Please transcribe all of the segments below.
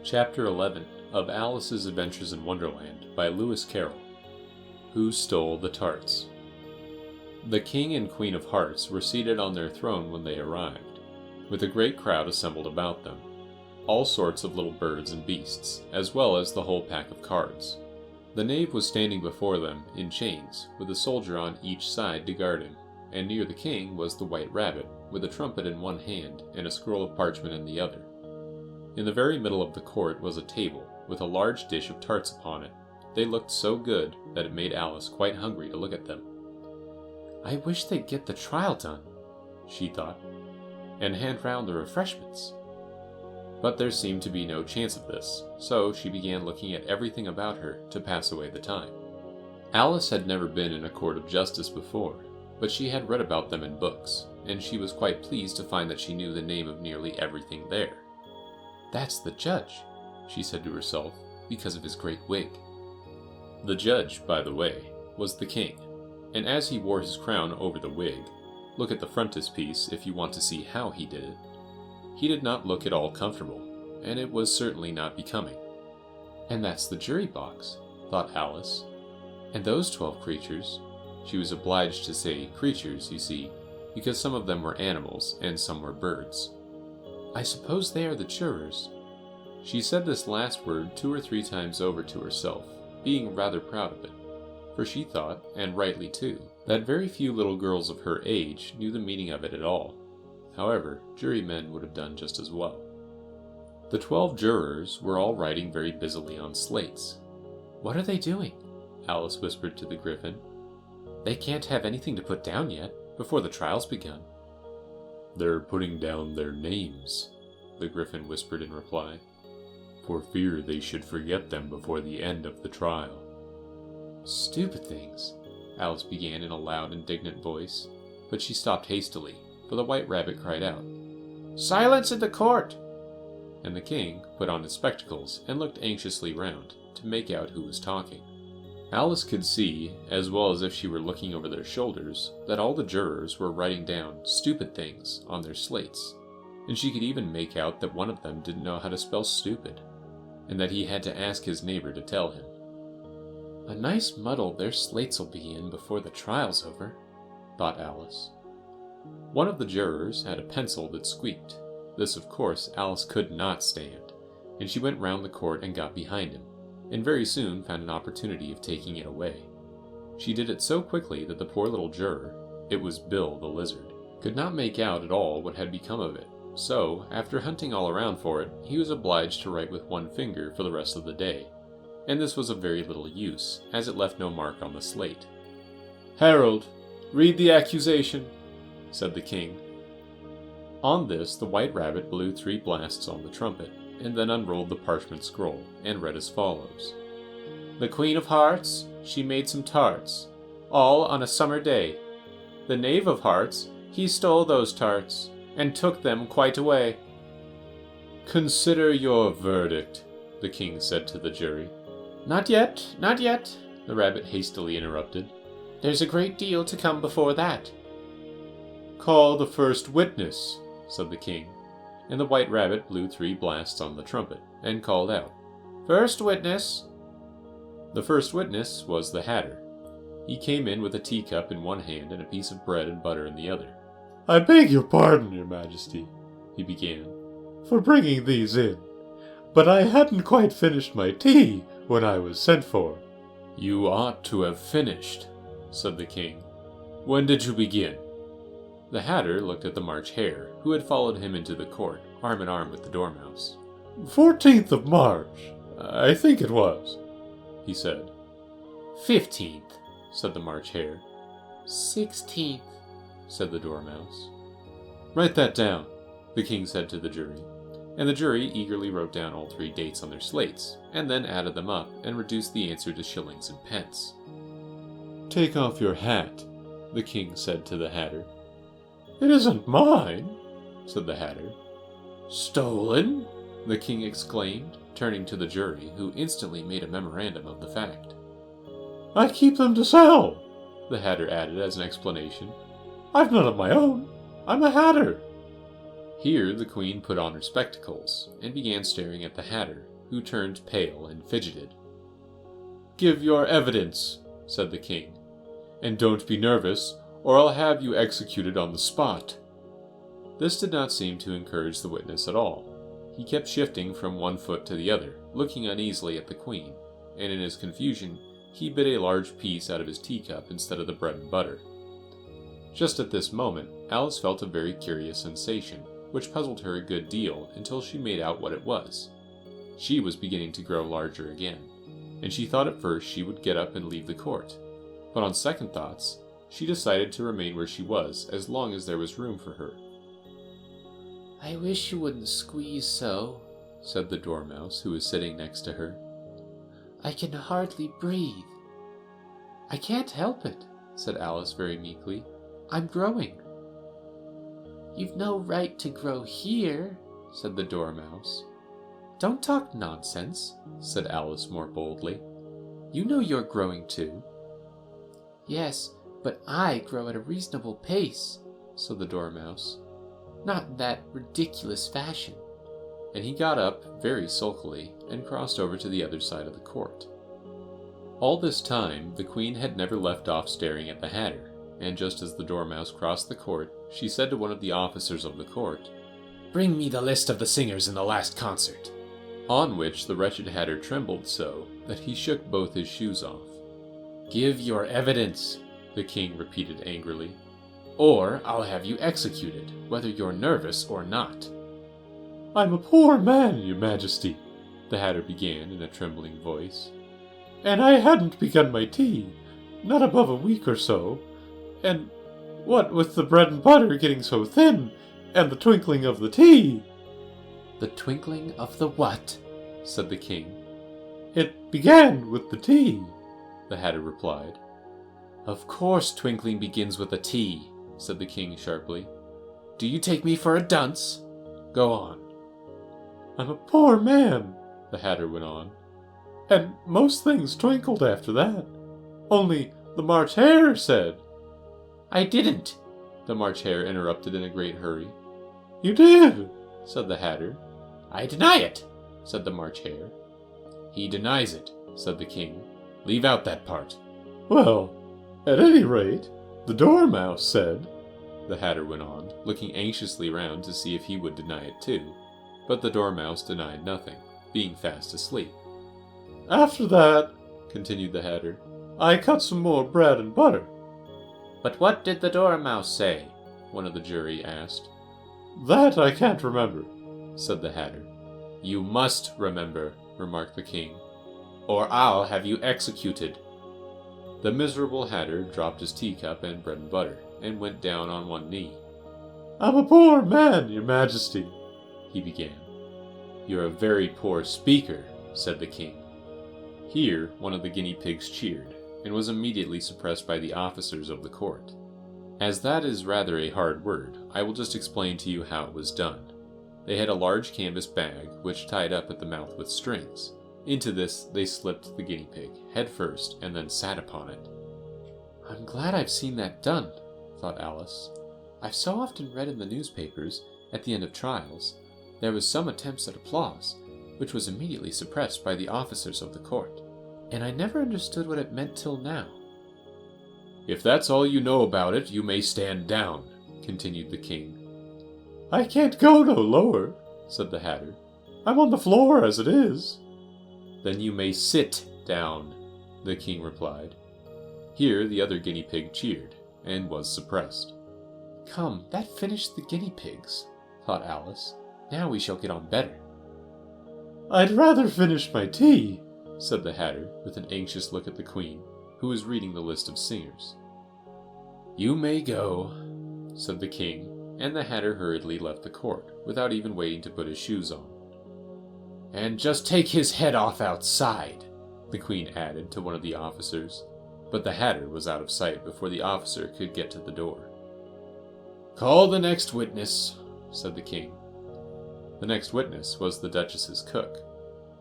Chapter 11 of Alice's Adventures in Wonderland by Lewis Carroll. Who Stole the Tarts? The King and Queen of Hearts were seated on their throne when they arrived, with a great crowd assembled about them, all sorts of little birds and beasts, as well as the whole pack of cards. The knave was standing before them in chains, with a soldier on each side to guard him, and near the king was the white rabbit, with a trumpet in one hand and a scroll of parchment in the other. In the very middle of the court was a table, with a large dish of tarts upon it. They looked so good that it made Alice quite hungry to look at them. "I wish they'd get the trial done," she thought, "and hand round the refreshments." But there seemed to be no chance of this, so she began looking at everything about her to pass away the time. Alice had never been in a court of justice before, but she had read about them in books, and she was quite pleased to find that she knew the name of nearly everything there. "That's the judge," she said to herself, because of his great wig. The judge, by the way, was the king, and as he wore his crown over the wig, look at the frontispiece if you want to see how he did it, he did not look at all comfortable, and it was certainly not becoming. "And that's the jury box," thought Alice. "And those 12 creatures," she was obliged to say creatures, you see, because some of them were animals and some were birds. "I suppose they are the jurors." She said this last word 2 or 3 times over to herself, being rather proud of it, for she thought, and rightly too, that very few little girls of her age knew the meaning of it at all. However, jurymen would have done just as well. The 12 jurors were all writing very busily on slates. "What are they doing?" Alice whispered to the Gryphon. "They can't have anything to put down yet, before the trial's begun." "They're putting down their names," the Gryphon whispered in reply, "for fear they should forget them before the end of the trial." "Stupid things," Alice began in a loud, indignant voice, but she stopped hastily, for the white rabbit cried out, "Silence in the court!" And the king put on his spectacles and looked anxiously round, to make out who was talking. Alice could see, as well as if she were looking over their shoulders, that all the jurors were writing down stupid things on their slates, and she could even make out that one of them didn't know how to spell stupid, and that he had to ask his neighbor to tell him. "A nice muddle their slates'll be in before the trial's over," thought Alice. One of the jurors had a pencil that squeaked. This, of course, Alice could not stand, and she went round the court and got behind him, and very soon found an opportunity of taking it away. She did it so quickly that the poor little juror, it was Bill the lizard, could not make out at all what had become of it, so, after hunting all around for it, he was obliged to write with one finger for the rest of the day, and this was of very little use, as it left no mark on the slate. "Herald, read the accusation," said the king. On this the white rabbit blew 3 blasts on the trumpet, and then unrolled the parchment scroll, and read as follows. "The Queen of Hearts, she made some tarts, all on a summer day. The Knave of Hearts, he stole those tarts, and took them quite away." "Consider your verdict," the king said to the jury. "Not yet, not yet," the rabbit hastily interrupted. "There's a great deal to come before that." "Call the first witness," said the king, and the white rabbit blew 3 blasts on the trumpet, and called out, "First witness." The first witness was the Hatter. He came in with a teacup in one hand and a piece of bread and butter in the other. "I beg your pardon, your majesty," he began, "for bringing these in, but I hadn't quite finished my tea when I was sent for." "You ought to have finished," said the king. "When did you begin?" The Hatter looked at the March Hare, who had followed him into the court, arm in arm with the Dormouse. 14th of March, I think it was," he said. 15th, said the March Hare. 16th, said the Dormouse. "Write that down," the king said to the jury, and the jury eagerly wrote down all 3 dates on their slates, and then added them up and reduced the answer to shillings and pence. "Take off your hat," the king said to the Hatter. "It isn't mine," said the Hatter. "Stolen?" the king exclaimed, turning to the jury, who instantly made a memorandum of the fact. "I keep them to sell," the Hatter added as an explanation. "I've none of my own. I'm a Hatter." Here the queen put on her spectacles, and began staring at the Hatter, who turned pale and fidgeted. "Give your evidence," said the king, "and don't be nervous, or I'll have you executed on the spot." This did not seem to encourage the witness at all. He kept shifting from one foot to the other, looking uneasily at the queen, and in his confusion, he bit a large piece out of his teacup instead of the bread and butter. Just at this moment, Alice felt a very curious sensation, which puzzled her a good deal until she made out what it was. She was beginning to grow larger again, and she thought at first she would get up and leave the court. But on second thoughts, she decided to remain where she was as long as there was room for her. "I wish you wouldn't squeeze so," said the Dormouse, who was sitting next to her. "I can hardly breathe." "I can't help it," said Alice very meekly. "I'm growing." "You've no right to grow here," said the Dormouse. "Don't talk nonsense," said Alice more boldly. "You know you're growing too." "Yes, but I grow at a reasonable pace," said the Dormouse. "Not in that ridiculous fashion." And he got up very sulkily and crossed over to the other side of the court. All this time, the queen had never left off staring at the Hatter, and just as the Dormouse crossed the court, she said to one of the officers of the court, "Bring me the list of the singers in the last concert." On which the wretched Hatter trembled so that he shook both his shoes off. "Give your evidence," the king repeated angrily, "or I'll have you executed, whether you're nervous or not." "I'm a poor man, your majesty," the Hatter began in a trembling voice, "and I hadn't begun my tea, not above a week or so, and what with the bread and butter getting so thin, and the twinkling of the tea—" "The twinkling of the what?" said the king. "It began with the tea," the Hatter replied. "Of course twinkling begins with a T," said the king sharply. "Do you take me for a dunce? Go on." "I'm a poor man," the Hatter went on, "and most things twinkled after that. Only the March Hare said—" "I didn't," the March Hare interrupted in a great hurry. "You did," said the Hatter. "I deny it," said the March Hare. "He denies it," said the king. "Leave out that part." "Well, at any rate, the Dormouse said," the Hatter went on, looking anxiously round to see if he would deny it too. But the Dormouse denied nothing, being fast asleep. "After that," continued the Hatter, "I cut some more bread and butter." "But what did the Dormouse say?" one of the jury asked. "That I can't remember," said the Hatter. "You must remember," remarked the king, "or I'll have you executed." The miserable Hatter dropped his teacup and bread and butter, and went down on one knee. "I'm a poor man, your majesty," he began. "You're a very poor speaker," said the king. Here one of the guinea pigs cheered, and was immediately suppressed by the officers of the court. As that is rather a hard word, I will just explain to you how it was done. They had a large canvas bag, which tied up at the mouth with strings. Into this they slipped the guinea pig, head first, and then sat upon it. "I'm glad I've seen that done," thought Alice. "I've so often read in the newspapers, at the end of trials, there was some attempts at applause, which was immediately suppressed by the officers of the court, and I never understood what it meant till now." "If that's all you know about it, you may stand down," continued the king. "I can't go no lower," said the Hatter. "I'm on the floor as it is." "Then you may sit down," the king replied. Here the other guinea pig cheered, and was suppressed. "Come, that finished the guinea pigs," thought Alice. "Now we shall get on better." "I'd rather finish my tea," said the Hatter, with an anxious look at the queen, who was reading the list of singers. "You may go," said the king, and the Hatter hurriedly left the court, without even waiting to put his shoes on. "And just take his head off outside," the queen added to one of the officers, but the Hatter was out of sight before the officer could get to the door. "Call the next witness," said the king. The next witness was the Duchess's cook.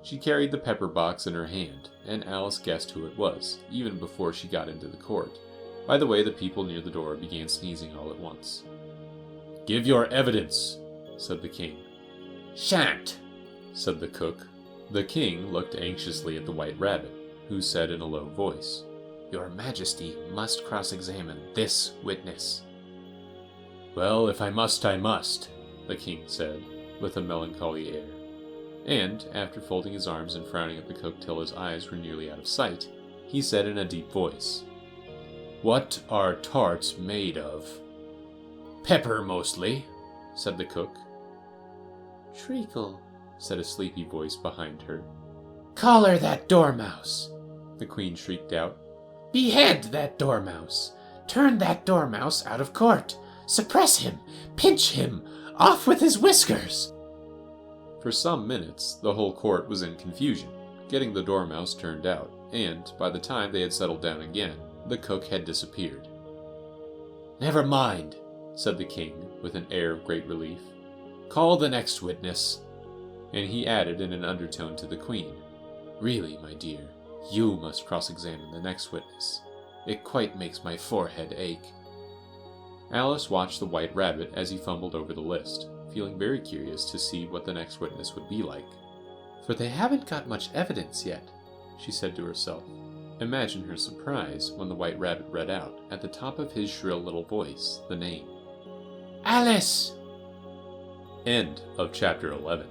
She carried the pepper box in her hand, and Alice guessed who it was, even before she got into the court. By the way, the people near the door began sneezing all at once. "Give your evidence," said the king. "Shan't," said the cook. The king looked anxiously at the White Rabbit, who said in a low voice, "Your Majesty must cross-examine this witness." "Well, if I must, I must," the king said, with a melancholy air. And, after folding his arms and frowning at the cook till his eyes were nearly out of sight, he said in a deep voice, "What are tarts made of?" "Pepper, mostly," said the cook. "Treacle," said a sleepy voice behind her. "Collar that Dormouse!" the queen shrieked out. "Behead that Dormouse! Turn that Dormouse out of court! Suppress him! Pinch him! Off with his whiskers!" For some minutes, the whole court was in confusion, getting the Dormouse turned out, and, by the time they had settled down again, the cook had disappeared. "Never mind," said the king, with an air of great relief. "Call the next witness." And he added in an undertone to the queen, "Really, my dear, you must cross-examine the next witness. It quite makes my forehead ache." Alice watched the White Rabbit as he fumbled over the list, feeling very curious to see what the next witness would be like. "For they haven't got much evidence yet," she said to herself. Imagine her surprise when the White Rabbit read out, at the top of his shrill little voice, the name. "Alice!" End of chapter 11.